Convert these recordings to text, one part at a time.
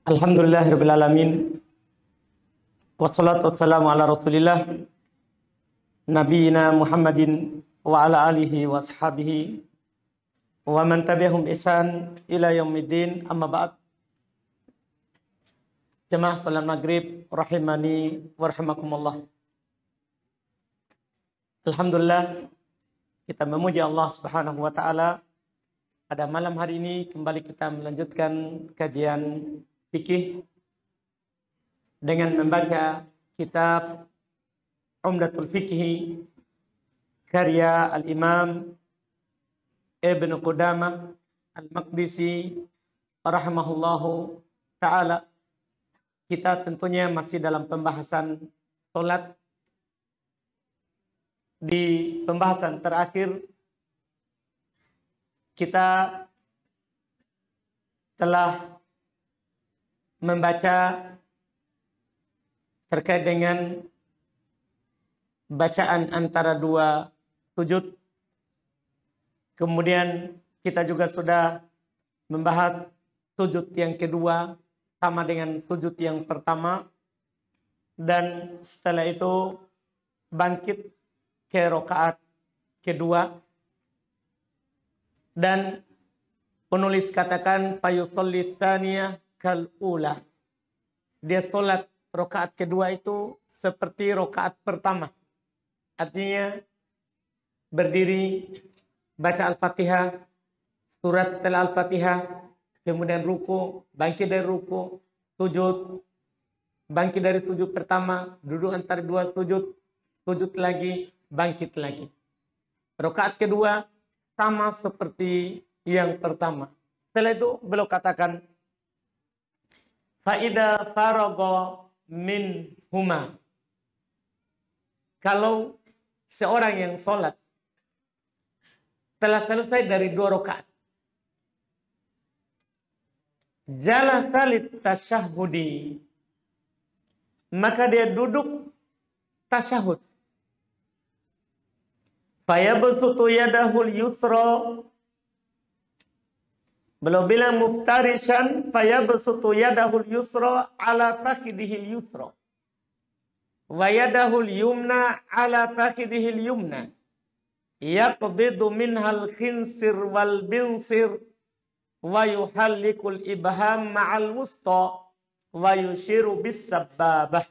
Alhamdulillahirrabbilalamin. Wassalatu wassalamu ala rasulillah Nabiyina Muhammadin wa ala alihi wa ashabihi wa man tabi'ahum ihsan ila yaumiddin, amma ba'd. Jemaah salat maghrib rahimani wa rahimakumullah. Alhamdulillah, kita memuji Allah Subhanahu wa taala. Pada malam hari ini kembali kita melanjutkan kajian fikih dengan membaca kitab Umdatul Fiqh karya Al-Imam Ibn Qudamah Al-Maqdisi rahimahullahu ta'ala. Kita tentunya masih dalam pembahasan sholat. Di pembahasan terakhir kita telah membaca terkait dengan bacaan antara dua sujud. Kemudian kita juga sudah membahas sujud yang kedua sama dengan sujud yang pertama. Dan setelah itu bangkit ke rakaat kedua. Dan penulis katakan fayusolli tsaniyah kal ula. Dia sholat rakaat kedua itu seperti rakaat pertama. Artinya berdiri, baca Al-Fatihah, surat setelah Al-Fatihah, kemudian ruku, bangkit dari ruku, sujud, bangkit dari sujud pertama, duduk antara dua sujud, sujud lagi, bangkit lagi. Rakaat kedua sama seperti yang pertama. Setelah itu beliau katakan faida farago min huma. Kalau seorang yang sholat telah selesai dari dua rakaat, jalasa lit tasyahhudi, maka dia duduk tasyahud. Fayabsutu yadahul yusra, beliau bilang muftarishan, fayabsutu yadahul yusra ala fakhidihil yusra wa yadahul yumna ala fakhidihil yumna yaqbidu minhal khinsir wal binsir wa yuhallikul ibham ma'al wusta wa yushiru bis sababah.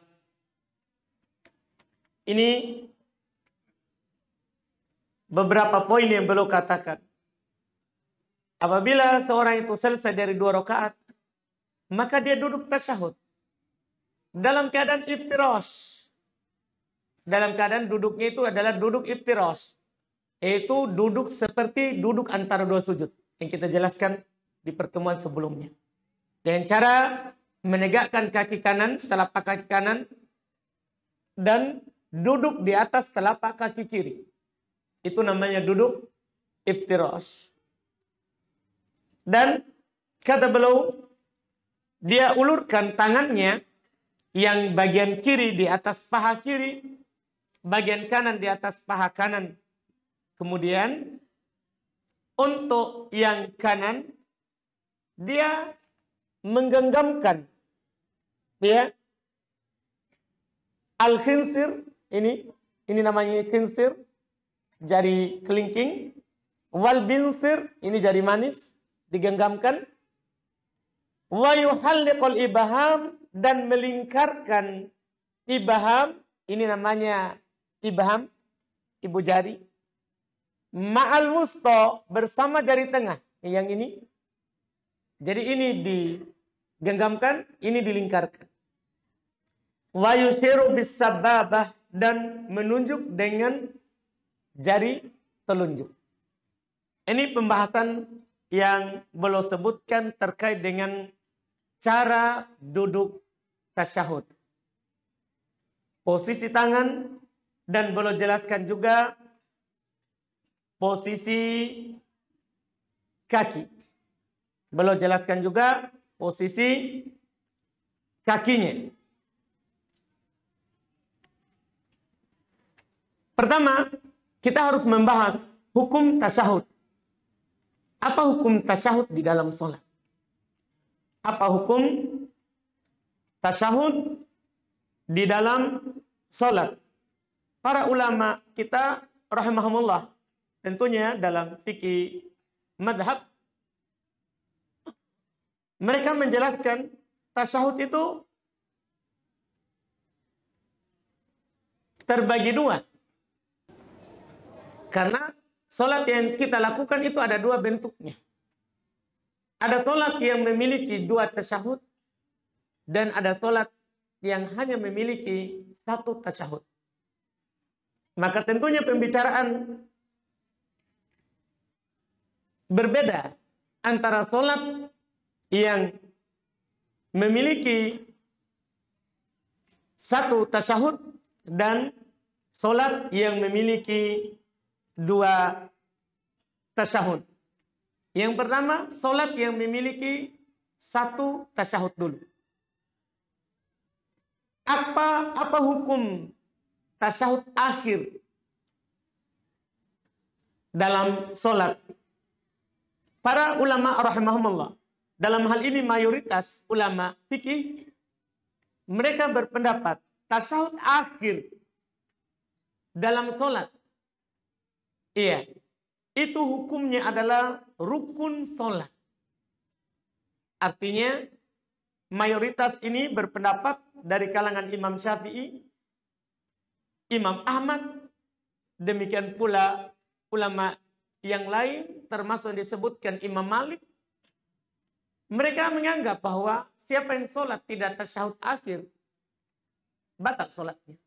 Ini beberapa poin yang beliau katakan. Apabila seorang itu selesai dari dua rakaat, maka dia duduk tasyahud dalam keadaan iftirash. Dalam keadaan duduknya itu adalah duduk iftirash, yaitu duduk seperti duduk antara dua sujud yang kita jelaskan di pertemuan sebelumnya. Dengan cara menegakkan kaki kanan, telapak kaki kanan, dan duduk di atas telapak kaki kiri. Itu namanya duduk iftirash. Dan kata beliau, dia ulurkan tangannya yang bagian kiri di atas paha kiri, bagian kanan di atas paha kanan. Kemudian untuk yang kanan dia menggenggamkan ya al-khinsir, ini namanya khinsir, jari kelingking, wal binsir, ini jari manis, digenggamkan, wa yuhalliqul ibham, dan melingkarkan ibham, ini namanya ibham, ibu jari, ma'al wusta, bersama jari tengah, yang ini. Jadi ini digenggamkan, ini dilingkarkan. Wa yushiru bis sababah, dan menunjuk dengan jari telunjuk. Ini pembahasan yang beliau sebutkan terkait dengan cara duduk tasyahud. Posisi tangan, dan beliau jelaskan juga posisi kaki. Beliau jelaskan juga posisi kakinya. Pertama, kita harus membahas hukum tasyahud. Apa hukum tasyahud di dalam sholat? Apa hukum tasyahud di dalam salat. Para ulama kita rahimahumullah tentunya dalam fikih madhab mereka menjelaskan tasyahud itu terbagi dua. Karena salat yang kita lakukan itu ada dua bentuknya. Ada salat yang memiliki dua tasyahud dan ada salat yang hanya memiliki satu tasyahud. Maka tentunya pembicaraan berbeda antara salat yang memiliki satu tasyahud dan salat yang memiliki dua tasyahud. Yang pertama, salat yang memiliki satu tasyahud dulu. Apa hukum tasyahud akhir dalam salat? Para ulama rahimahumullah, dalam hal ini mayoritas ulama fikih, mereka berpendapat tasyahud akhir dalam salat, iya, itu hukumnya adalah rukun salat. Artinya mayoritas ini berpendapat dari kalangan Imam Syafi'i, Imam Ahmad, demikian pula ulama yang lain termasuk yang disebutkan Imam Malik. Mereka menganggap bahwa siapa yang sholat tidak tasyahud akhir, batal sholatnya.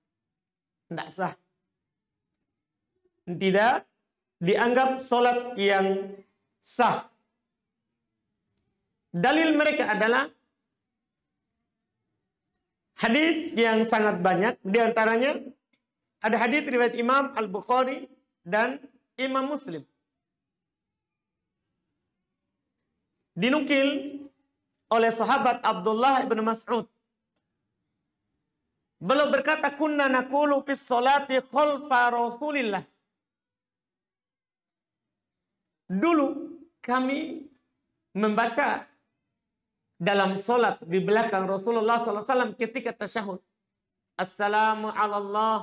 Tidak sah. Tidak dianggap sholat yang sah. Dalil mereka adalah hadits yang sangat banyak. Di antaranya ada hadits riwayat Imam Al-Bukhari dan Imam Muslim. Dinukil oleh sahabat Abdullah ibn Mas'ud. Beliau berkata, kunna naqulu fis sholati khalfa Rasulillah. Dulu kami membaca dalam solat di belakang Rasulullah SAW ketika tasyahud. Assalamu ala Allah.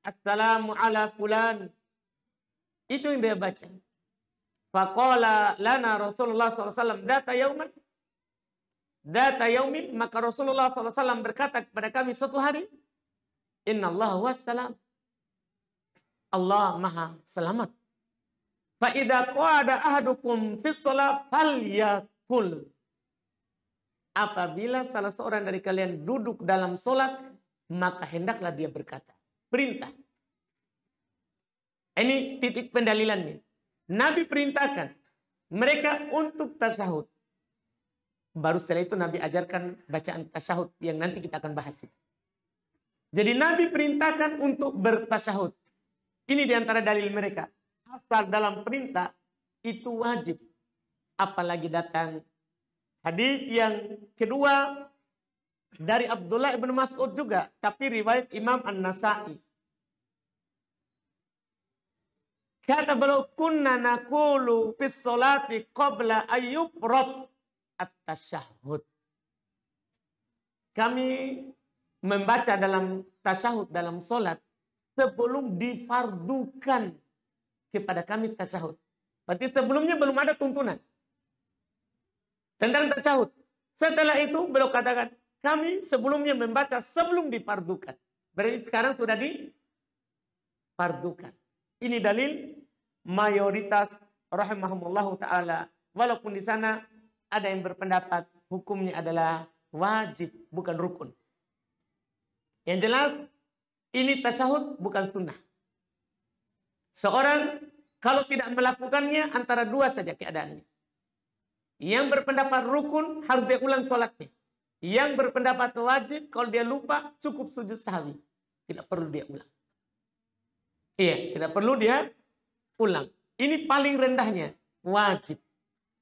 Assalamu ala fulan. Itu yang dia baca. Faqala lana Rasulullah SAW data yaumin. Maka Rasulullah SAW berkata kepada kami suatu hari. Inna Allah wassalam. Allah maha selamat. Fa'idha qa'ada ahadukum fis sholat falyakul. Apabila salah seorang dari kalian duduk dalam solat, maka hendaklah dia berkata. Perintah. Ini titik pendalilannya. Nabi perintahkan mereka untuk tasyahud. Baru setelah itu Nabi ajarkan bacaan tasyahud yang nanti kita akan bahas. Jadi Nabi perintahkan untuk bertasyahud. Ini diantara dalil mereka. Asal dalam perintah itu wajib. Apalagi datang hadis yang kedua dari Abdullah ibn Mas'ud juga, tapi riwayat Imam An-Nasa'i. Kata beliau, kunna naqulu fis sholati qabla ayyufrad at-tasyahud. Kami membaca dalam tasyahud dalam solat sebelum difardukan kepada kami tasyahud. Berarti sebelumnya belum ada tuntunan tentang tasyahud. Setelah itu beliau katakan, kami sebelumnya membaca sebelum difardukan. Berarti sekarang sudah difardukan. Ini dalil mayoritas rahimahumullahu ta'ala. Walaupun di sana ada yang berpendapat hukumnya adalah wajib, bukan rukun. Yang jelas, ini tasyahud bukan sunnah. Seorang kalau tidak melakukannya antara dua saja keadaannya. Yang berpendapat rukun harus dia ulang sholatnya. Yang berpendapat wajib kalau dia lupa cukup sujud sahwi. Tidak perlu dia ulang. Iya, tidak perlu dia ulang. Ini paling rendahnya wajib.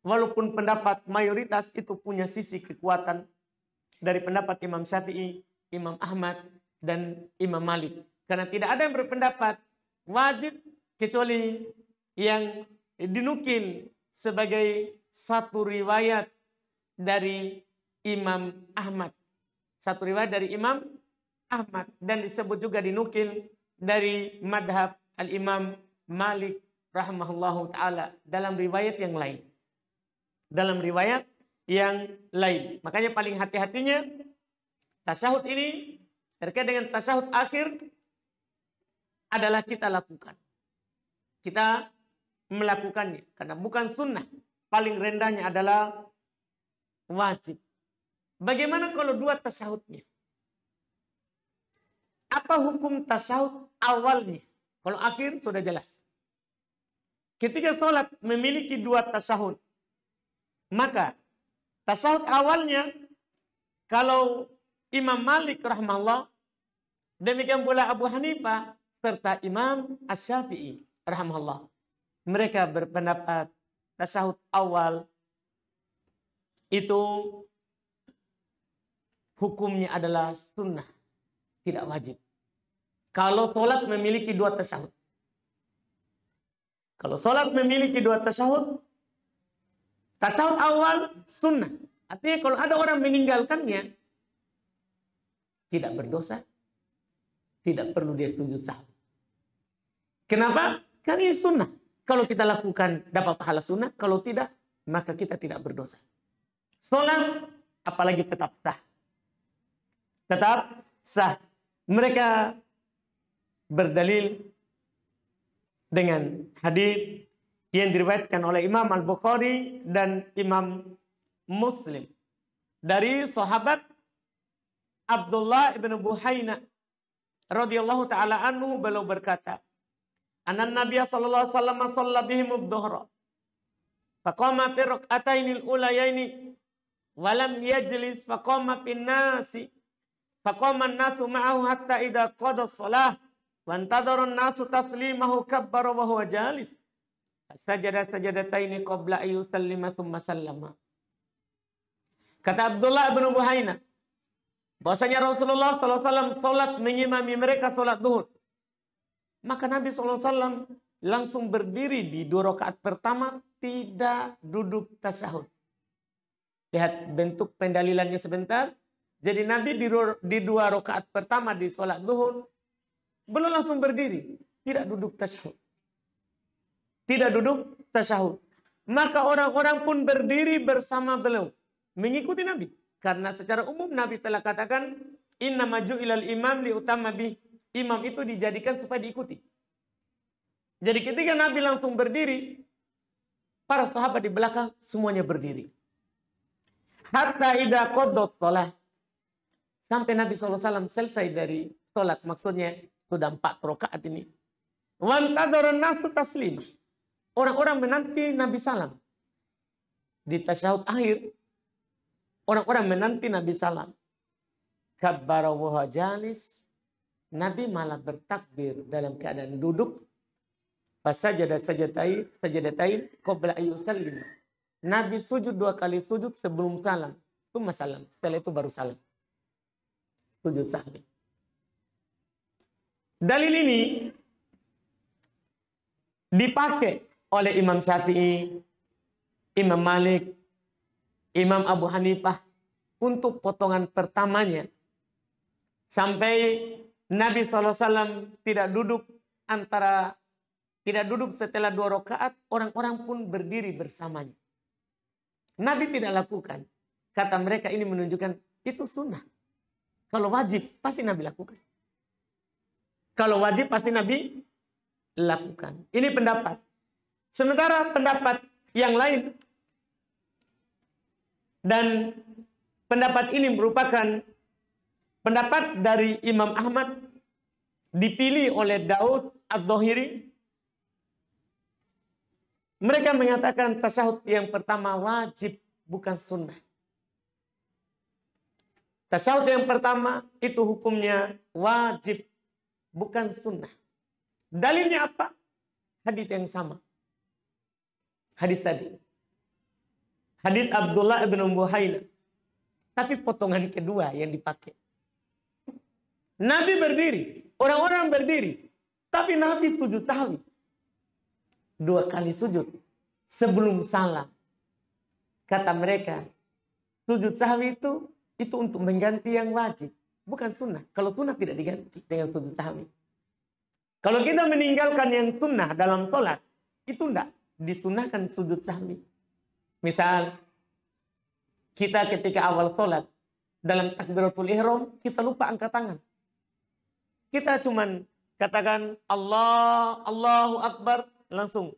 Walaupun pendapat mayoritas itu punya sisi kekuatan dari pendapat Imam Syafi'i, Imam Ahmad, dan Imam Malik. Karena tidak ada yang berpendapat wajib kecuali yang dinukil sebagai satu riwayat dari Imam Ahmad. Satu riwayat dari Imam Ahmad. Dan disebut juga dinukil dari madhab Al-Imam Malik rahimahullahu ta'ala. Dalam riwayat yang lain. Dalam riwayat yang lain. Makanya paling hati-hatinya tasyahud ini terkait dengan tasyahud akhir adalah kita lakukan. Kita melakukannya. Karena bukan sunnah. Paling rendahnya adalah wajib. Bagaimana kalau dua tasyahudnya? Apa hukum tasyahud awalnya? Kalau akhir sudah jelas. Ketika sholat memiliki dua tasyahud, maka tasyahud awalnya, kalau Imam Malik rahimahullah, demikian pula Abu Hanifah, serta Imam Asy-Syafi'i rahimahullah, mereka berpendapat tasyahud awal itu hukumnya adalah sunnah, tidak wajib. Kalau sholat memiliki dua tasyahud. Kalau sholat memiliki dua tasyahud, tasyahud awal sunnah. Artinya kalau ada orang meninggalkannya, tidak berdosa, tidak perlu dia sujud sahwi. Kenapa? Karena ini sunnah. Kalau kita lakukan dapat pahala sunnah, kalau tidak, maka kita tidak berdosa. Sholat, apalagi tetap sah. Tetap sah. Mereka berdalil dengan hadis yang diriwayatkan oleh Imam Al-Bukhari dan Imam Muslim dari sahabat Abdullah ibn Buhaina radhiyallahu taala anhu, beliau berkata, "Anan Nabiy sallallahu alaihi wasallam shalla bihim adh-dhuhra. Faqama fi rak'atainil ulayaini wa lam yajlis faqama fin nasi. Faqama an-nasu ma'ahu hatta idza qada as-shalah wa antadhara an-nasu taslimahu kabbara wa huwa jalis. Sajada sajadataini qabla an yusallima thumma sallama." Kata Abdullah bin Buhaina, bahwasanya Rasulullah SAW sholat mengimami mereka sholat duhur. Maka Nabi SAW langsung berdiri di 2 rakaat pertama, tidak duduk tasyahud. Lihat bentuk pendalilannya sebentar. Jadi Nabi di 2 rakaat pertama di sholat duhur, belum langsung berdiri, tidak duduk tasyahud. Tidak duduk tasyahud. Maka orang-orang pun berdiri bersama beliau, mengikuti Nabi. Karena secara umum Nabi telah katakan, "Inna maju ilal imam liutamma bih." Imam itu dijadikan supaya diikuti. Jadi ketika Nabi langsung berdiri, para sahabat di belakang semuanya berdiri. Hatta idza qaddas shalah. Sampai Nabi SAW selesai dari sholat. Maksudnya sudah 4 rakaat ini. Wantadharun nasu taslimah. Orang-orang menanti Nabi salam. Di tasyahud akhir, orang-orang menanti Nabi salam. Kabbara wa jalis. Nabi malah bertakbir dalam keadaan duduk. Fasajada sajadatain qabla ayyusallim. Nabi sujud 2 kali sujud sebelum salam. Tsumma salam. Setelah itu baru salam. Sujud sahwi. Dalil ini dipakai oleh Imam Syafi'i, Imam Malik, Imam Abu Hanifah untuk potongan pertamanya. Sampai Nabi SAW tidak duduk setelah 2 rakaat, orang-orang pun berdiri bersamanya. Nabi tidak lakukan. Kata mereka ini menunjukkan itu sunnah. Kalau wajib, pasti Nabi lakukan. Kalau wajib, pasti Nabi lakukan. Ini pendapat. Sementara pendapat yang lain, dan pendapat ini merupakan pendapat dari Imam Ahmad, dipilih oleh Daud Ad-Dhahiri. Mereka mengatakan tasyahud yang pertama wajib, bukan sunnah. Tasyahud yang pertama itu hukumnya wajib, bukan sunnah. Dalilnya apa? Hadis yang sama. Hadis tadi. Hadis Abdullah bin Buhaina. Tapi potongan kedua yang dipakai. Nabi berdiri, orang-orang berdiri, tapi Nabi sujud sahwi. 2 kali sujud sebelum salam. Kata mereka, sujud sahwi itu itu untuk mengganti yang wajib, bukan sunnah. Kalau sunnah tidak diganti dengan sujud sahwi. Kalau kita meninggalkan yang sunnah dalam sholat, itu enggak disunahkan sujud sahwi. Misal, kita ketika awal sholat, dalam takbiratul ihram, kita lupa angkat tangan. Kita cuman katakan Allah, Allahu Akbar, langsung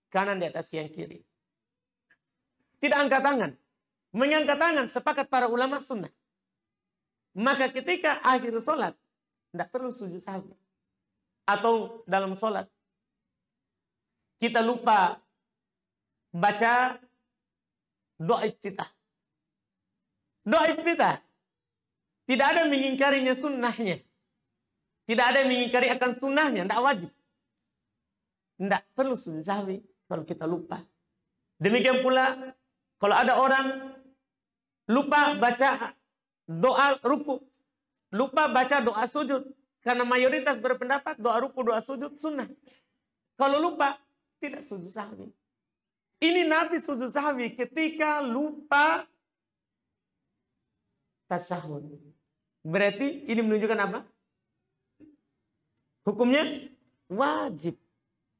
kanan di atas yang kiri. Tidak angkat tangan. Mengangkat tangan, sepakat para ulama sunnah. Maka ketika akhir sholat, tidak perlu sujud sahwi. Atau dalam sholat, kita lupa baca doa iftitah. Doa iftitah. Tidak ada mengingkarinya sunnahnya. Tidak ada yang mengingkari akan sunnahnya. Tidak wajib. Tidak perlu sujud sahwi kalau kita lupa. Demikian pula kalau ada orang lupa baca doa ruku. Lupa baca doa sujud. Karena mayoritas berpendapat doa ruku, doa sujud sunnah. Kalau lupa, tidak sujud sahwi. Ini Nabi sujud sahwi ketika lupa tasyahud. Berarti ini menunjukkan apa? Hukumnya wajib.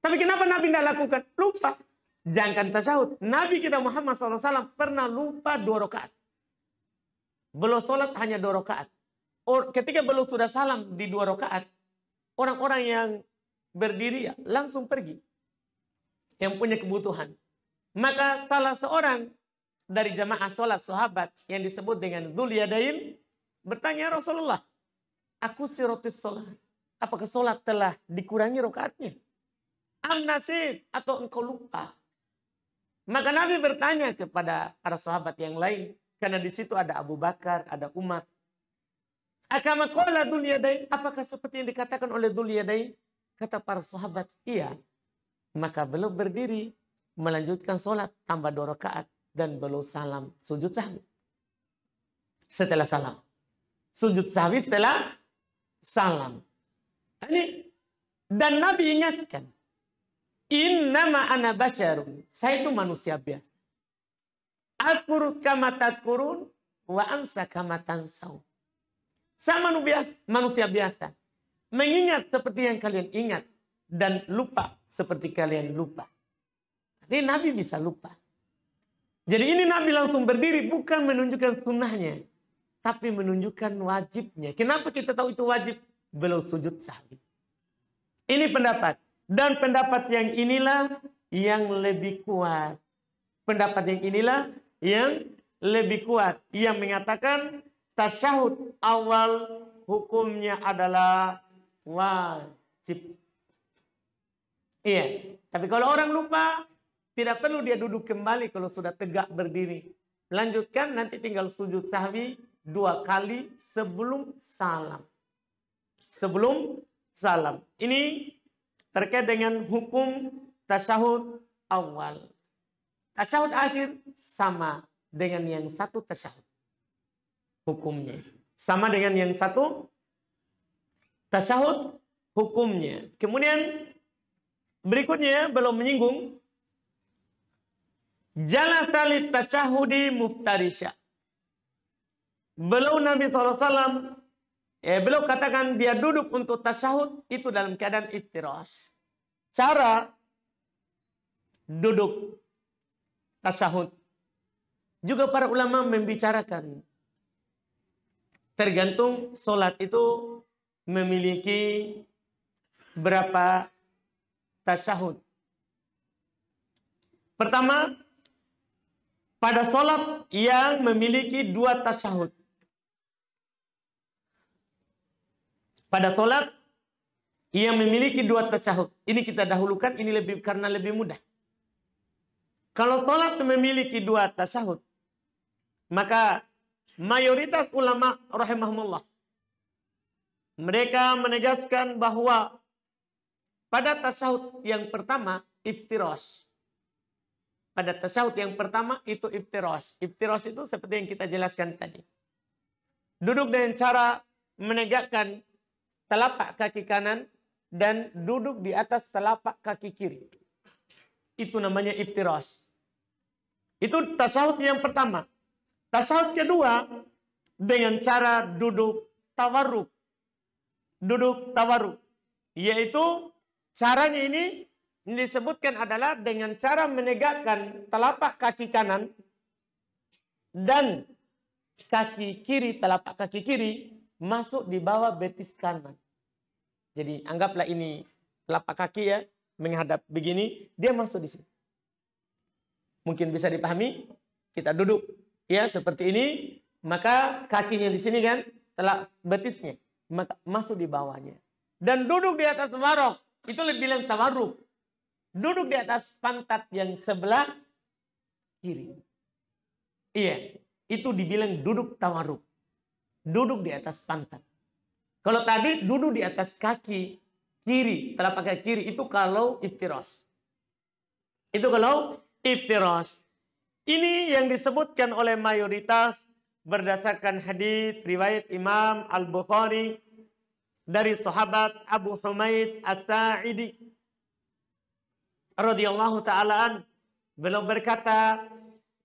Tapi kenapa Nabi tidak lakukan? Lupa. Jangan tasyahud. Nabi kita Muhammad SAW pernah lupa 2 rakaat. Belum sholat hanya 2 rakaat. Ketika belum sudah salam di 2 rakaat, orang-orang yang berdiri langsung pergi. Yang punya kebutuhan. Maka salah seorang dari jamaah sholat sahabat yang disebut dengan Dzul Yadain bertanya, Rasulullah, aku sirotis sholat. Apakah sholat telah dikurangi rakaatnya? Am nasid, atau engkau lupa? Maka Nabi bertanya kepada para sahabat yang lain, karena di situ ada Abu Bakar, ada Umar. Akama qala Dzul Yadain, apakah seperti yang dikatakan oleh Dzul Yadain? Kata para sahabat, iya. Maka beliau berdiri melanjutkan sholat tambah 2 rakaat. Dan belum salam sujud sahwi. Setelah salam. Sujud sahwi setelah salam. Ini, dan Nabi ingatkan. Innama ana basyarun. Saya itu manusia biasa. Adkur kama tadkurun wa ansa kama tansau. Saya manusia biasa. Mengingat seperti yang kalian ingat. Dan lupa seperti kalian lupa. Jadi Nabi bisa lupa. Jadi ini Nabi langsung berdiri bukan menunjukkan sunnahnya. Tapi menunjukkan wajibnya. Kenapa kita tahu itu wajib? Belum sujud sahwi. Ini pendapat. Dan pendapat yang inilah yang lebih kuat. Pendapat yang inilah yang lebih kuat. Yang mengatakan tasyahud awal hukumnya adalah wajib. Iya. Tapi kalau orang lupa, tidak perlu dia duduk kembali kalau sudah tegak berdiri. Lanjutkan, nanti tinggal sujud sahwi 2 kali sebelum salam. Sebelum salam. Ini terkait dengan hukum tasyahud awal. Tasyahud akhir sama dengan yang satu tasyahud. Hukumnya. Sama dengan yang satu tasyahud hukumnya. Kemudian berikutnya belum menyinggung. Jalasa li tasyahudi muftarisha. Beliau Nabi SAW, beliau katakan dia duduk untuk tasyahud itu dalam keadaan iftirash. Cara duduk tasyahud juga para ulama membicarakan. Tergantung solat itu memiliki berapa tasyahud. Pertama, pada solat yang memiliki 2 tasyahud. Pada solat yang memiliki 2 tasyahud. Ini kita dahulukan, ini karena lebih mudah. Kalau solat memiliki 2 tasyahud, maka mayoritas ulama rahimahumullah, mereka menegaskan bahwa pada tasyahud yang pertama iftirash. Pada tasyahud yang pertama itu iftirash. Iftirash itu seperti yang kita jelaskan tadi. Duduk dengan cara menegakkan telapak kaki kanan dan duduk di atas telapak kaki kiri. Itu namanya iftirash. Itu tasyahud yang pertama. Tasyahud kedua dengan cara duduk tawarruk. Duduk tawarruk. Yaitu caranya ini disebutkan adalah dengan cara menegakkan telapak kaki kanan dan kaki kiri, telapak kaki kiri masuk di bawah betis kanan. Jadi anggaplah ini telapak kaki ya, menghadap begini, dia masuk di sini. Mungkin bisa dipahami, kita duduk ya seperti ini, maka kakinya di sini kan, betisnya maka masuk di bawahnya. Dan duduk di atas warok, itu lebih bilang tawarruk. Duduk di atas pantat yang sebelah kiri. Iya, itu dibilang duduk tawarruk. Duduk di atas pantat. Kalau tadi duduk di atas kaki kiri, telapak kaki kiri, itu kalau iftiras. Itu kalau iftiras. Ini yang disebutkan oleh mayoritas berdasarkan hadis riwayat Imam Al-Bukhari dari sahabat Abu Humaid As-Sa'idi radhiyallahu ta'ala an. Beliau berkata,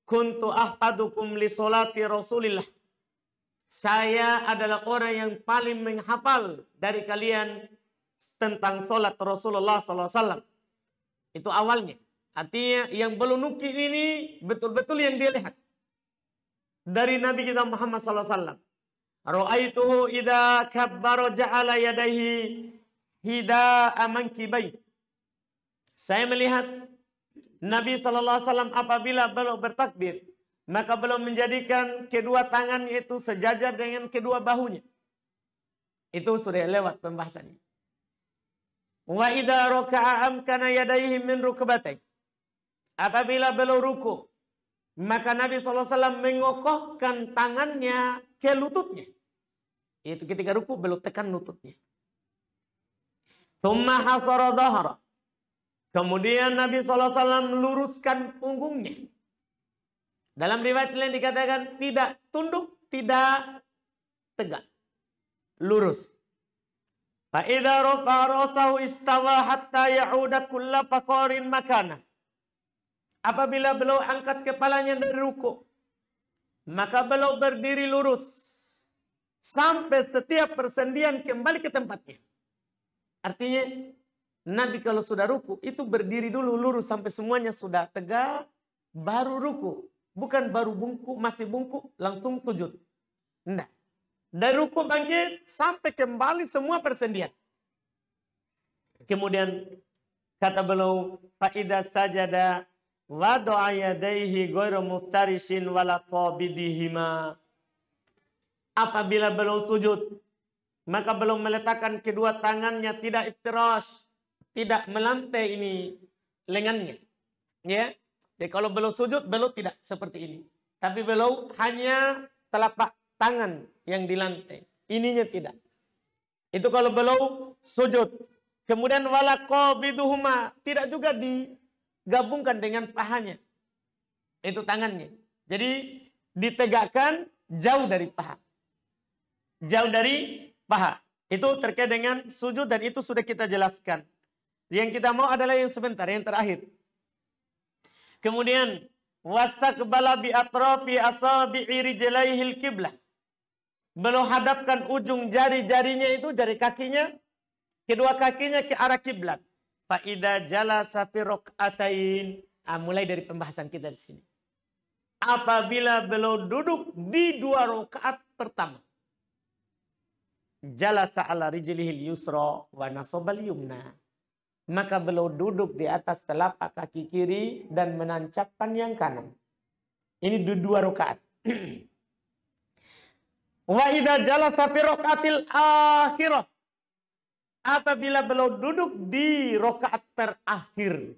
kuntu ahfadukum li solati Rasulillah. Saya adalah orang yang paling menghafal dari kalian tentang solat Rasulullah SAW. Itu awalnya. Artinya yang belum nukil ini betul-betul yang dia lihat dari Nabi kita Muhammad SAW. Ra'aituhu idza kabbara ja'ala yadayhi hida'a mankibai. Saya melihat Nabi SAW apabila beliau bertakbir, maka beliau menjadikan kedua tangannya itu sejajar dengan kedua bahunya. Itu sudah lewat pembahasannya. Wa idza raka'a amkana yadayhi min rukbatayhi. Apabila beliau ruku, maka Nabi SAW mengokohkan tangannya ke lututnya. Itu ketika ruku beliau tekan lututnya. Tsumma hasara dhahra. Kemudian Nabi SAW meluruskan punggungnya. Dalam riwayat lain dikatakan tidak tunduk, tidak tegak. Lurus. Fa idza rafa'a ra'sahu istawa hatta ya'uda kullu faqarin makana. Apabila beliau angkat kepalanya dari ruku, maka beliau berdiri lurus sampai setiap persendian kembali ke tempatnya. Artinya Nabi kalau sudah ruku itu berdiri dulu lurus sampai semuanya sudah tegak, baru ruku. Bukan baru bungkuk, masih bungkuk langsung sujud. Enggak. Dari ruku bangkit sampai kembali semua persendian. Kemudian kata beliau, fa idza sajada wada'a yadayhi ghairu muftarishin wala qabidihima. Apabila beliau sujud, maka beliau meletakkan kedua tangannya tidak iftirash, tidak melantai ini lengannya. Ya. Jadi kalau beliau sujud, beliau tidak seperti ini. Tapi beliau hanya telapak tangan yang dilantai. Ininya tidak. Itu kalau beliau sujud. Kemudian wala qabiduhuma, tidak juga digabungkan dengan pahanya. Itu tangannya. Jadi ditegakkan jauh dari paha. Jauh dari paha. Itu terkait dengan sujud dan itu sudah kita jelaskan. Yang kita mau adalah yang sebentar, yang terakhir. Kemudian wastaqbala bi atrafi asabi'i rijlaihil qiblah. Beliau hadapkan ujung jari-jarinya itu, jari kakinya, kedua kakinya ke arah kiblat. Fa idza jalasa fi rak'atain. Mulai dari pembahasan kita di sini. Apabila beliau duduk di 2 rakaat pertama. Jalasa ala rijlihil yusra wa nasabal yumna. Maka beliau duduk di atas telapak kaki kiri dan menancapkan yang kanan. Ini 2 rakaat. Wa idza jalasa fi rakaatil akhirah. Apabila beliau duduk di rakaat terakhir.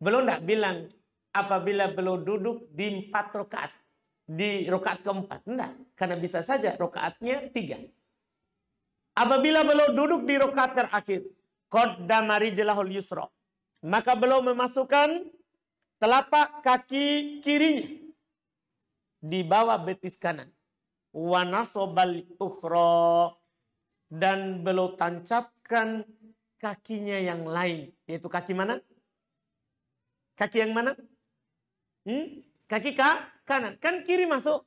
Beliau tidak bilang apabila beliau duduk di 4 rakaat. Di rakaat keempat. Tidak. Karena bisa saja rakaatnya 3. Apabila beliau duduk di rakaat terakhir. Qaddama rijlahul yusra. Maka beliau memasukkan telapak kaki kirinya di bawah betis kanan. Wa nasabal ukhra. Dan beliau tancapkan kakinya yang lain. Yaitu kaki mana? Kaki yang mana? Kaki kanan. Kan kiri masuk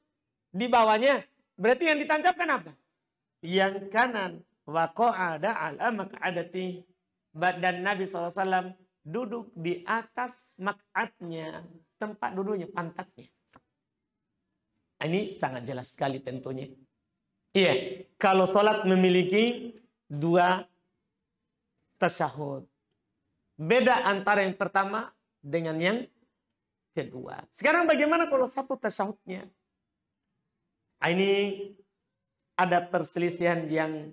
di bawahnya. Berarti yang ditancapkan apa? Yang kanan. Wa qa'ada ala maq'adati. Dan Nabi SAW duduk di atas mak'atnya. Tempat duduknya, pantatnya. Ini sangat jelas sekali tentunya. Iya, kalau sholat memiliki 2 tasyahud. Beda antara yang pertama dengan yang kedua. Sekarang bagaimana kalau 1 tasyahudnya? Ini ada perselisihan yang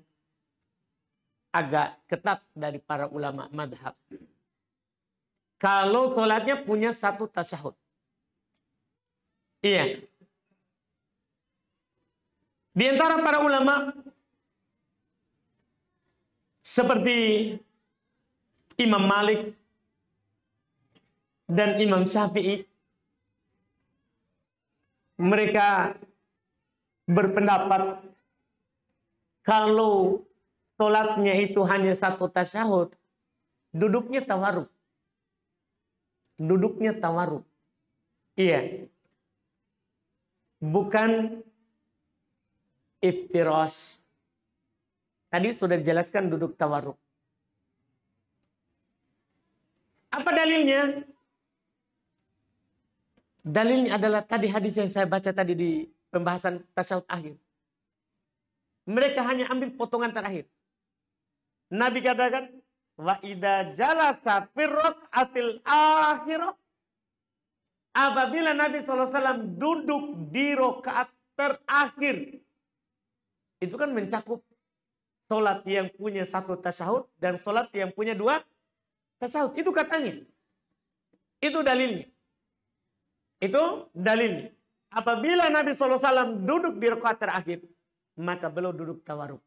agak ketat dari para ulama madhab. Kalau sholatnya punya 1 tasyahud. Iya. Di antara para ulama seperti Imam Malik dan Imam Syafi'i, mereka berpendapat kalau sholatnya itu hanya 1 tasyahud, duduknya tawarruk. Duduknya tawarruk. Iya. Bukan iftirash. Tadi sudah dijelaskan duduk tawarruk. Apa dalilnya? Dalilnya adalah tadi hadis yang saya baca tadi di pembahasan tasyahud akhir. Mereka hanya ambil potongan terakhir. Nabi katakan, wa idza jalasa fi raqatil akhirah. Apabila Nabi SAW duduk di rakaat terakhir. Itu kan mencakup sholat yang punya 1 tasyahud dan sholat yang punya 2 tasyahud. Itu katanya. Itu dalilnya. Itu dalilnya. Apabila Nabi SAW duduk di rakaat terakhir, maka beliau duduk tawarruk.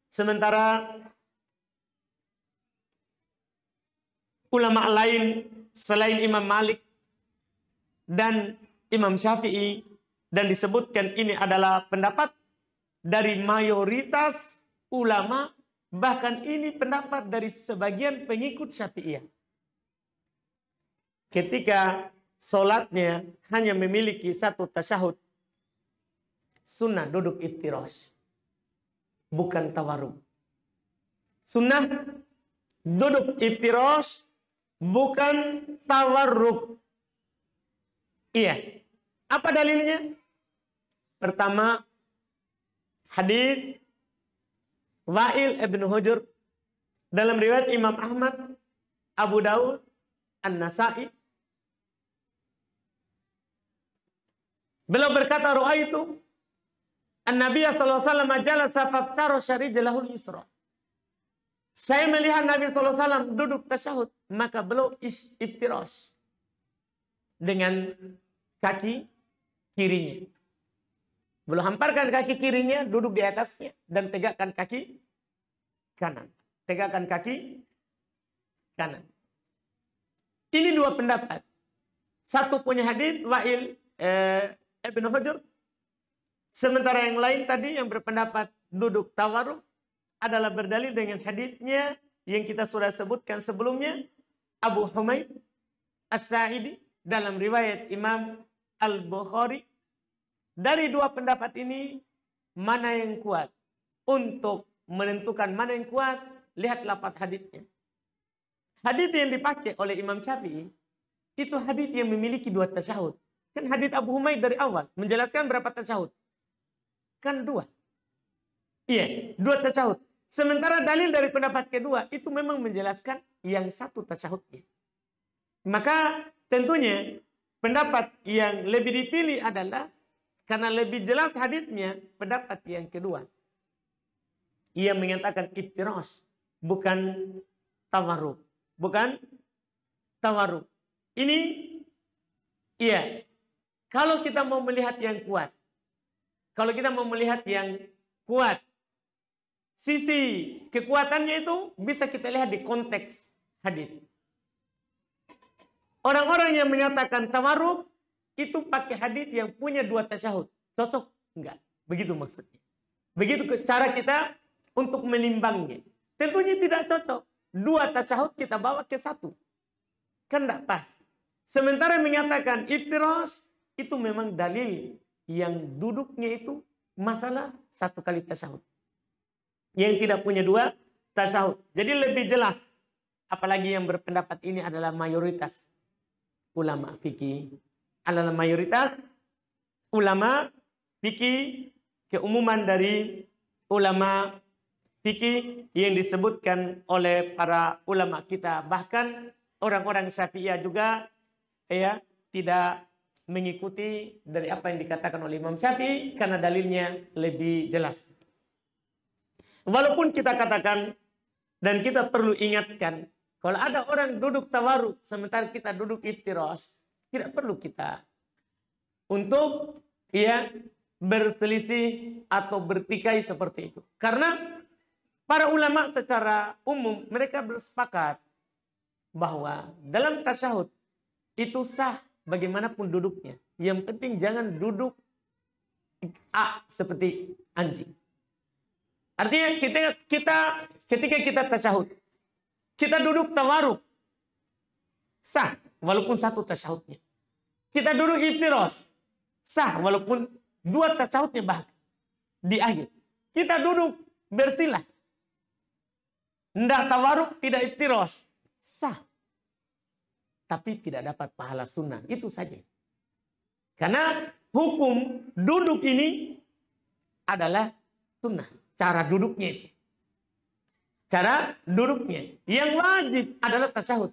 Sementara ulama lain selain Imam Malik dan Imam Syafi'i, dan disebutkan ini adalah pendapat dari mayoritas ulama, bahkan ini pendapat dari sebagian pengikut Syafi'iyah. Ketika sholatnya hanya memiliki 1 tasyahud, sunnah duduk iftirash, bukan tawarruk. Sunnah duduk iftirash, bukan tawarruk. Iya. Apa dalilnya? Pertama, hadis Wa'il ibn Hujr dalam riwayat Imam Ahmad, Abu Daud, An-Nasa'i. Beliau berkata, "Ra'aitu an-Nabiy sallallahu alaihi wasallam jalasa faftarasha rijlahu al-yusra." Saya melihat Nabi sallallahu alaihi wasallam duduk tasyahud, maka beliau iftirash dengan kaki kirinya. Beliau hamparkan kaki kirinya, duduk di atasnya, dan tegakkan kaki kanan. Tegakkan kaki kanan. Ini 2 pendapat. Satu punya hadis Wa'il ibn Hujr. Sementara yang lain tadi yang berpendapat duduk tawarruk adalah berdalil dengan hadisnya yang kita sudah sebutkan sebelumnya, Abu Humaid As-Sa'idi dalam riwayat Imam Al-Bukhari. Dari 2 pendapat ini, mana yang kuat? Untuk menentukan mana yang kuat, lihat lafaz hadisnya. Hadis yang dipakai oleh Imam Syafi'i, itu hadis yang memiliki 2 tasyahud. Kan hadis Abu Humaid dari awal, menjelaskan berapa tasyahud? Kan 2. Iya, 2 tasyahud. Sementara dalil dari pendapat kedua, itu memang menjelaskan yang 1 tasyahudnya. Maka tentunya, pendapat yang lebih dipilih adalah karena lebih jelas hadisnya, pendapat yang kedua. Ia mengatakan iftirash, bukan tawarruk. Bukan tawarruk. Ini, iya. Kalau kita mau melihat yang kuat, kalau kita mau melihat yang kuat, sisi kekuatannya itu bisa kita lihat di konteks hadis. Orang-orang yang menyatakan tawarruk itu pakai hadis yang punya 2 tasyahud. Cocok? Enggak. Begitu maksudnya. Begitu cara kita untuk menimbangnya. Tentunya tidak cocok. 2 tasyahud kita bawa ke 1. Kan enggak pas. Sementara menyatakan iftirash itu memang dalil yang duduknya itu masalah 1 kali tasyahud. Yang tidak punya 2 tasyahud. Jadi lebih jelas. Apalagi yang berpendapat ini adalah mayoritas ulama fikih. Adalah mayoritas ulama fikih, keumuman dari ulama fikih yang disebutkan oleh para ulama kita. Bahkan orang-orang Syafi'iyah juga ya tidak mengikuti dari apa yang dikatakan oleh Imam Syafi'i karena dalilnya lebih jelas. Walaupun kita katakan dan kita perlu ingatkan, kalau ada orang duduk tawarruk sementara kita duduk iftirosh, tidak perlu kita untuk berselisih atau bertikai seperti itu. Karena para ulama secara umum mereka bersepakat bahwa dalam tasyahud itu sah bagaimanapun duduknya. Yang penting jangan duduk seperti anjing. Artinya ketika kita tasyahud, kita duduk tawarruk, sah walaupun 1 tasyahudnya. Kita duduk iftirosh, sah walaupun 2 tasyahudnya bahkan di akhir. Kita duduk bersilah, tidak tawarruk, tidak iftirosh, sah. Tapi tidak dapat pahala sunnah. Itu saja. Karena hukum duduk ini adalah sunnah. Cara duduknya itu. Cara duduknya. Yang wajib adalah tasyahud.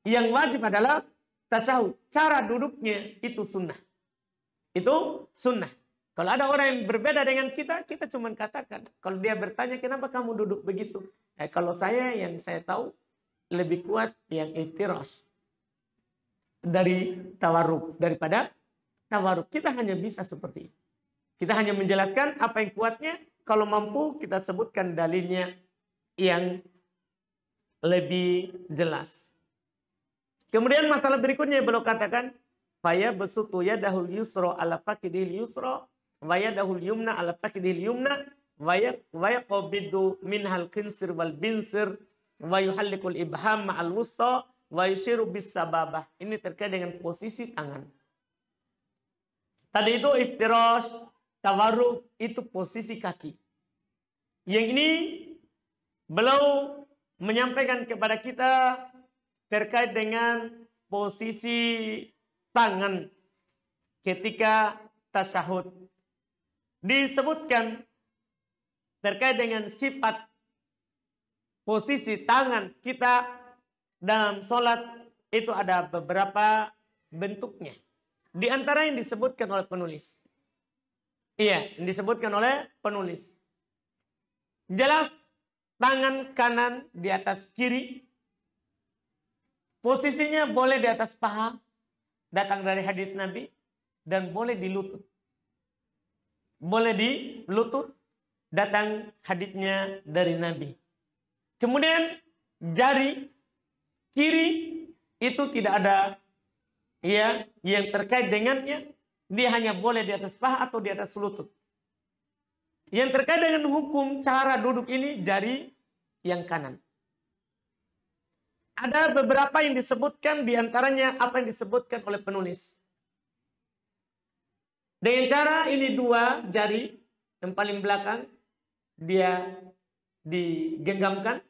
Yang wajib adalah tasyahud. Cara duduknya itu sunnah. Itu sunnah. Kalau ada orang yang berbeda dengan kita, kita cuma katakan. Kalau dia bertanya, kenapa kamu duduk begitu? Kalau yang saya tahu, lebih kuat yang iftirosh dari tawarruk daripada tawarruk. Kita hanya bisa seperti itu. Kita hanya menjelaskan apa yang kuatnya. Kalau mampu kita sebutkan dalilnya yang lebih jelas. Kemudian masalah berikutnya beliau katakan, faya besutu yadahul yusra ala fakidil yusra wa yadahul yumna ala fakidil yumna wa yaqbidu minhal khinsir wal binsir wa yuhallikul ibham ma'al wusta wa yushiru bis sababah. Ini terkait dengan posisi tangan. Tadi itu iftirosh, tawarruk, itu posisi kaki. Yang ini beliau menyampaikan kepada kita terkait dengan posisi tangan ketika tasyahud. Disebutkan terkait dengan sifat posisi tangan kita dalam sholat itu ada beberapa bentuknya. Di antara yang disebutkan oleh penulis. Iya, yang disebutkan oleh penulis. Jelas tangan kanan di atas kiri. Posisinya boleh di atas paha. Datang dari hadits Nabi. Dan boleh di lutut. Boleh di lutut. Datang haditsnya dari Nabi. Kemudian jari kiri itu tidak ada yang terkait dengannya. Dia hanya boleh di atas paha atau di atas lutut. Yang terkait dengan hukum cara duduk ini jari yang kanan. Ada beberapa yang disebutkan, diantaranya apa yang disebutkan oleh penulis. Dengan cara ini 2 jari yang paling belakang dia digenggamkan.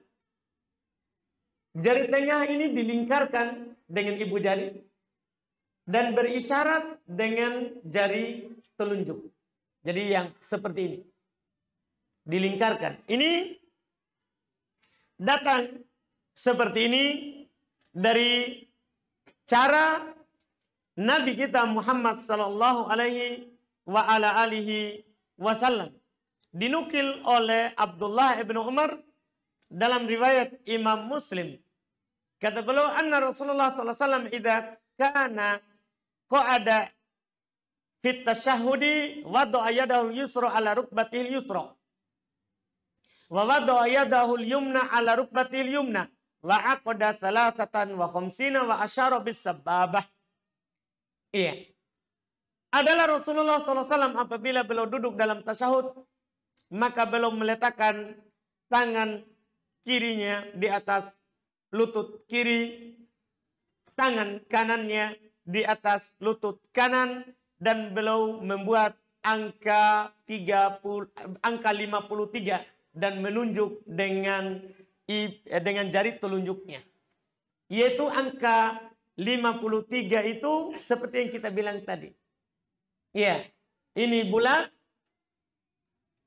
Jari tengah ini dilingkarkan dengan ibu jari dan berisyarat dengan jari telunjuk. Jadi yang seperti ini. Dilingkarkan. Ini datang seperti ini dari cara Nabi kita Muhammad sallallahu alaihi wa ala alihi wasallam. Dinukil oleh Abdullah ibn Umar dalam riwayat Imam Muslim. Kata beliau, anna Rasulullah sallallahu alaihi wasallam idza kana qa'ada fit tasyahhudi wada'a yadahu yusra ala rukbatil yusra. Wa wada'a yadahu yumna ala rukbatil yumna. Wa aqada salasatan wa khamsina wa asyara bis sababah. Iya. Adalah Rasulullah SAW apabila beliau duduk dalam tasyahud, maka beliau meletakkan tangan kirinya di atas lutut kiri, tangan kanannya di atas lutut kanan, dan beliau membuat angka 53 dan menunjuk dengan jari telunjuknya. Yaitu angka 53 itu seperti yang kita bilang tadi. Ya, ini bulat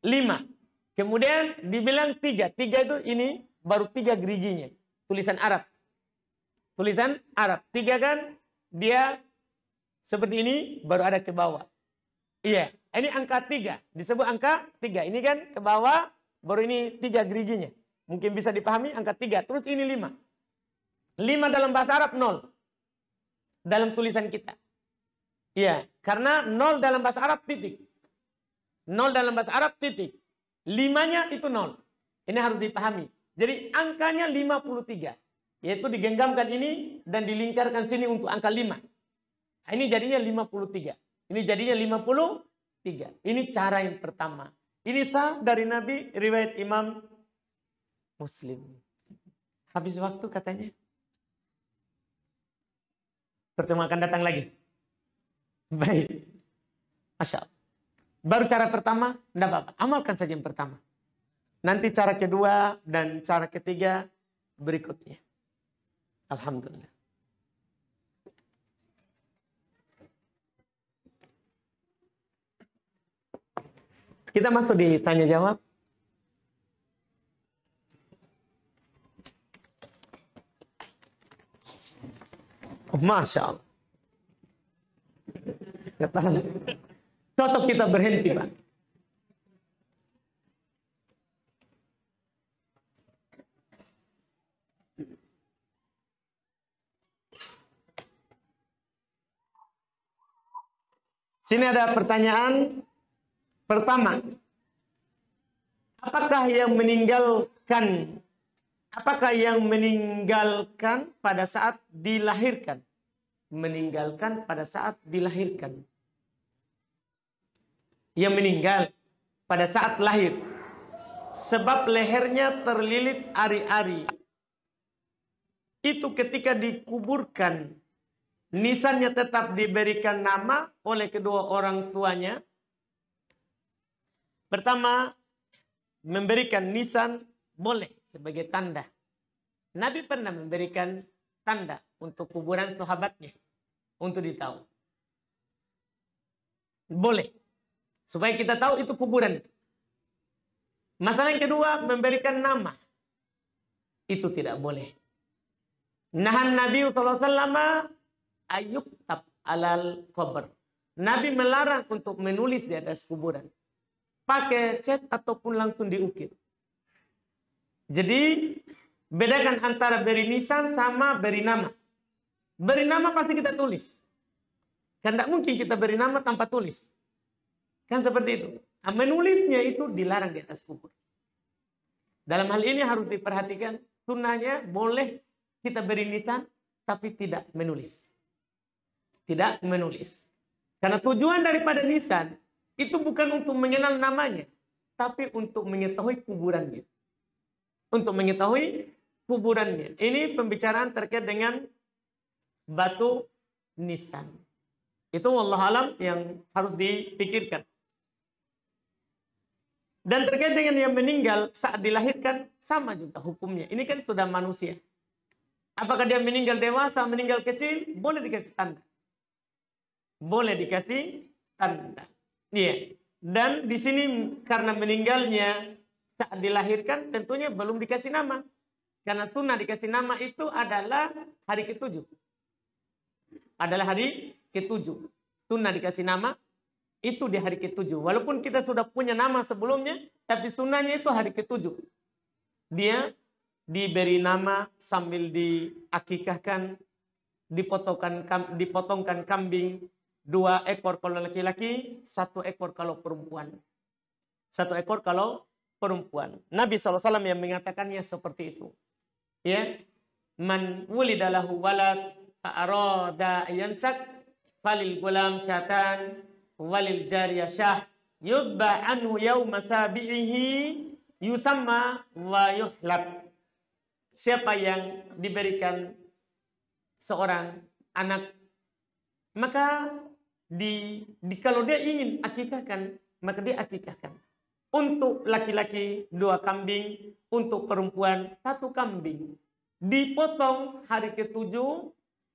5. Kemudian dibilang 3. 3 itu ini baru 3 geriginya. Tulisan Arab. Tulisan Arab. 3 kan dia seperti ini baru ada ke bawah. Iya, ini angka 3. Disebut angka 3. Ini kan ke bawah baru ini 3 geriginya. Mungkin bisa dipahami angka 3. Terus ini 5. 5 dalam bahasa Arab 0. Dalam tulisan kita. Iya, karena 0 dalam bahasa Arab titik. 0 dalam bahasa Arab titik. 5-nya itu 0. Ini harus dipahami. Jadi angkanya 53. Yaitu digenggamkan ini dan dilingkarkan sini untuk angka 5. Ini jadinya 53. Ini jadinya 53. Ini cara yang pertama. Ini sah dari Nabi, riwayat Imam Muslim. Habis waktu katanya. Pertemuan akan datang lagi. Baik. Masya Allah. Baru cara pertama, tidak apa-apa. Amalkan saja yang pertama. Nanti cara kedua dan cara ketiga berikutnya. Alhamdulillah. Kita masuk di tanya jawab. Oh, Masya Allah. Cocok kita berhenti, Pak. Sini ada pertanyaan pertama. Apakah yang meninggalkan pada saat dilahirkan? Meninggalkan pada saat dilahirkan. Yang meninggal pada saat lahir. Sebab lehernya terlilit ari-ari. Itu ketika dikuburkan. Nisannya tetap diberikan nama oleh kedua orang tuanya. Pertama, memberikan nisan boleh sebagai tanda. Nabi pernah memberikan tanda untuk kuburan sahabatnya. Untuk ditahu. Boleh. Supaya kita tahu itu kuburan. Masalah yang kedua, memberikan nama. Itu tidak boleh. Nahan Nabi SAW ayuktab alal qabr. Nabi melarang untuk menulis di atas kuburan. Pakai cat ataupun langsung diukir. Jadi, bedakan antara beri nisan sama beri nama. Beri nama pasti kita tulis. Kan tidak mungkin kita beri nama tanpa tulis. Kan seperti itu. Nah, menulisnya itu dilarang di atas kubur. Dalam hal ini harus diperhatikan. Sunnahnya boleh kita beri nisan, tapi tidak menulis. Tidak menulis. Karena tujuan daripada nisan, itu bukan untuk mengenal namanya. Tapi untuk mengetahui kuburannya. Untuk mengetahui kuburannya. Ini pembicaraan terkait dengan batu nisan. Itu wallahualam yang harus dipikirkan. Dan terkait dengan yang meninggal saat dilahirkan, sama juga hukumnya. Ini kan sudah manusia. Apakah dia meninggal dewasa, meninggal kecil? Boleh dikasih tanda. Boleh dikasih tanda. Iya. Dan di sini karena meninggalnya saat dilahirkan, tentunya belum dikasih nama. Karena sunnah dikasih nama itu adalah hari ke-7. Adalah hari ke-7. Sunnah dikasih nama itu di hari ke-7. Walaupun kita sudah punya nama sebelumnya, tapi sunnahnya itu hari ke-7. Dia diberi nama sambil diakikahkan, dipotongkan kambing, 2 ekor kalau laki-laki, 1 ekor kalau perempuan. 1 ekor kalau perempuan. Nabi SAW yang mengatakannya seperti itu. Ya, man wulidalahu walad fa'arada yansak falil gulam syatan walil jariyah syah yudba anhu yawma sabi'ihi yusamma wa yuhlab. Siapa yang diberikan seorang anak, maka kalau dia ingin akikahkan, maka dia akikahkan. Untuk laki-laki 2 kambing, untuk perempuan 1 kambing. Dipotong hari ke-7,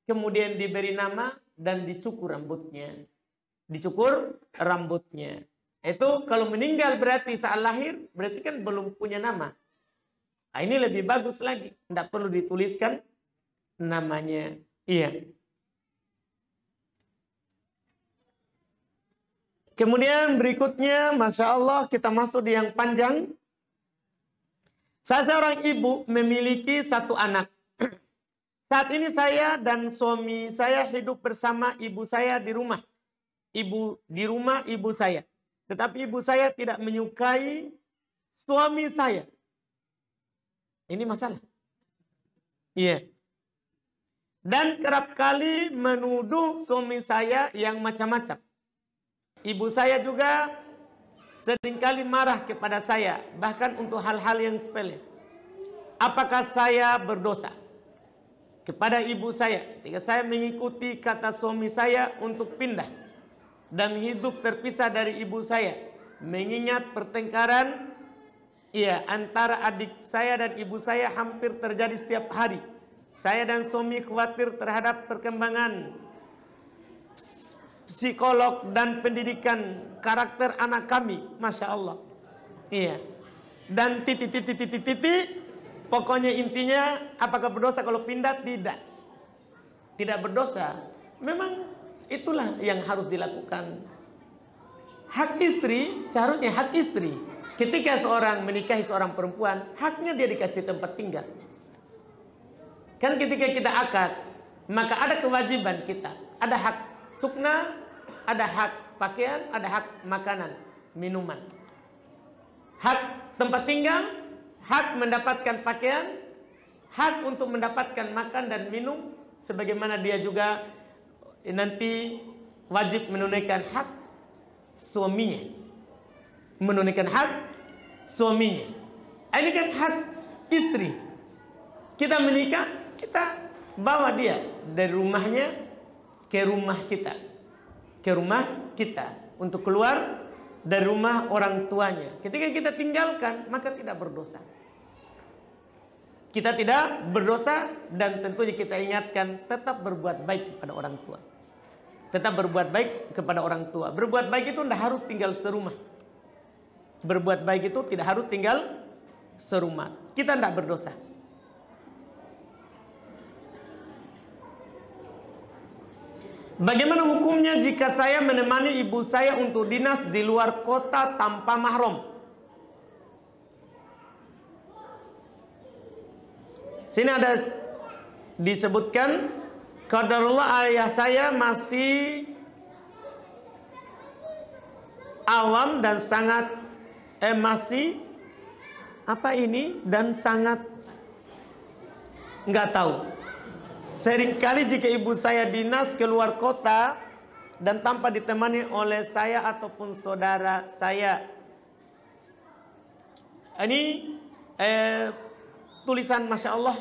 kemudian diberi nama dan dicukur rambutnya. Dicukur rambutnya. Itu kalau meninggal berarti saat lahir, berarti kan belum punya nama. Nah, ini lebih bagus lagi. Tidak perlu dituliskan namanya. Iya. Kemudian berikutnya, Masya Allah, kita masuk di yang panjang. Saya seorang ibu memiliki 1 anak. Saat ini saya dan suami saya hidup bersama ibu saya di rumah. Di rumah ibu saya. Tetapi ibu saya tidak menyukai suami saya. Ini masalah. Iya. Dan kerap kali menuduh suami saya yang macam-macam. Ibu saya juga seringkali marah kepada saya, bahkan untuk hal-hal yang sepele. Apakah saya berdosa kepada ibu saya ketika saya mengikuti kata suami saya untuk pindah dan hidup terpisah dari ibu saya, mengingat pertengkaran antara adik saya dan ibu saya hampir terjadi setiap hari. Saya dan suami khawatir terhadap perkembangan psikolog dan pendidikan karakter anak kami. Masya Allah. Iya. Dan titik. Pokoknya intinya, apakah berdosa kalau pindah? Tidak. Tidak berdosa. Memang itulah yang harus dilakukan. Hak istri, seharusnya hak istri. Ketika seorang menikahi seorang perempuan, haknya dia dikasih tempat tinggal. Kan ketika kita akad, maka ada kewajiban kita. Ada hak sukna, ada hak pakaian, ada hak makanan, minuman. Hak tempat tinggal, hak mendapatkan pakaian, hak untuk mendapatkan makan dan minum, sebagaimana dia juga nanti wajib menunaikan hak suaminya. Menunaikan hak suaminya. Ini kan hak istri. Kita menikah, kita bawa dia dari rumahnya ke rumah kita. Ke rumah kita. Untuk keluar dari rumah orang tuanya. Ketika kita tinggalkan, maka tidak berdosa. Kita tidak berdosa, dan tentunya kita ingatkan tetap berbuat baik kepada orang tua. Tetap berbuat baik kepada orang tua. Berbuat baik itu tidak harus tinggal serumah. Berbuat baik itu tidak harus tinggal serumah. Kita tidak berdosa. Bagaimana hukumnya jika saya menemani ibu saya untuk dinas di luar kota tanpa mahram? Sini ada disebutkan, qadarullah ayah saya masih awam dan sangat masih dan sangat nggak tahu. Seringkali jika ibu saya dinas keluar kota dan tanpa ditemani oleh saya ataupun saudara saya. Ini tulisan Masya Allah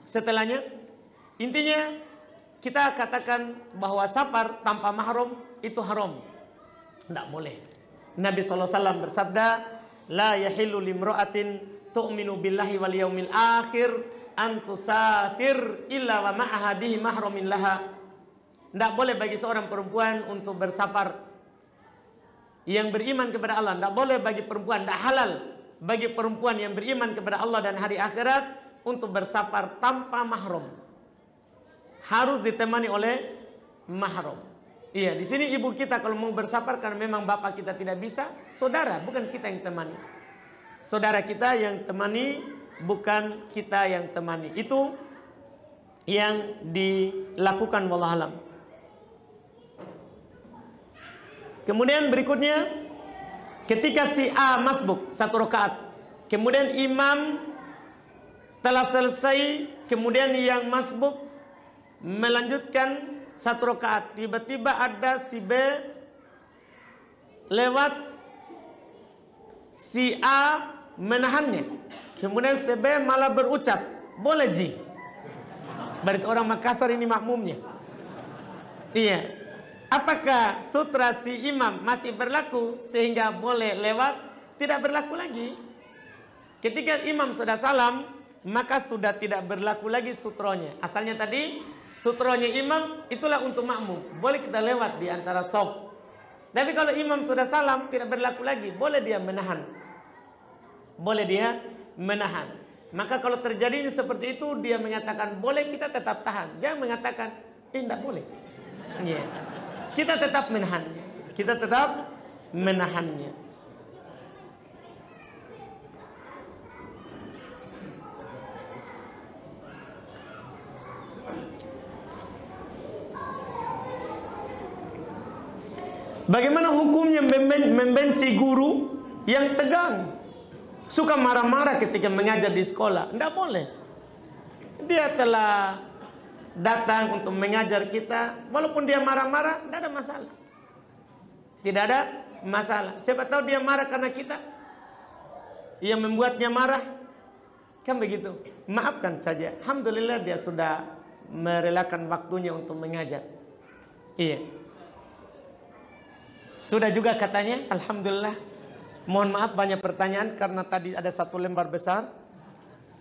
setelahnya. Intinya kita katakan bahwa safar tanpa mahram itu haram. Tidak boleh. Nabi SAW bersabda, la yahillu limra'atin tu'minu billahi wal yaumil akhir antusafir illa wa ma'ahadihi mahramin laha. Tidak boleh bagi seorang perempuan untuk bersafar yang beriman kepada Allah. Tidak boleh bagi perempuan, tidak halal bagi perempuan yang beriman kepada Allah dan hari akhirat untuk bersafar tanpa mahram. Harus ditemani oleh mahram. Iya, di sini ibu kita kalau mau bersafar karena memang bapak kita tidak bisa, saudara, bukan kita yang temani. Saudara kita yang temani, bukan kita yang temani. Itu yang dilakukan wallahualam. Kemudian berikutnya, ketika si A masbuk 1 rakaat, kemudian imam telah selesai, kemudian yang masbuk melanjutkan 1 rakaat, tiba-tiba ada si B lewat, si A menahannya. Kemudian si B malah berucap, boleh ji. Berarti orang Makassar ini makmumnya. Iya. Apakah sutra si imam masih berlaku sehingga boleh lewat? Tidak berlaku lagi. Ketika imam sudah salam, maka sudah tidak berlaku lagi sutronya. Asalnya tadi sutronya imam itulah untuk makmum, boleh kita lewat di antara shaf. Tapi kalau imam sudah salam tidak berlaku lagi, boleh dia menahan. Boleh dia menahan. Maka kalau terjadi seperti itu, dia mengatakan boleh, kita tetap tahan. Jangan mengatakan tidak boleh. Yeah. Kita tetap menahannya. Kita tetap menahannya. Bagaimana hukumnya membenci guru yang tegang, suka marah-marah ketika mengajar di sekolah? Tidak boleh. Dia telah datang untuk mengajar kita, walaupun dia marah-marah, tidak ada masalah. Tidak ada masalah. Siapa tahu dia marah karena kita yang membuatnya marah, kan begitu. Maafkan saja. Alhamdulillah dia sudah merelakan waktunya untuk mengajar. Iya. Sudah juga katanya, alhamdulillah. Mohon maaf banyak pertanyaan karena tadi ada satu lembar besar,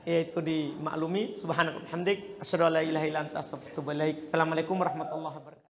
yaitu dimaklumi. Subhanallah, hamdik, asyhadu an la ilaha illa anta astaghfiruka wa atubu ilaik. Assalamualaikum warahmatullahi wabarakatuh.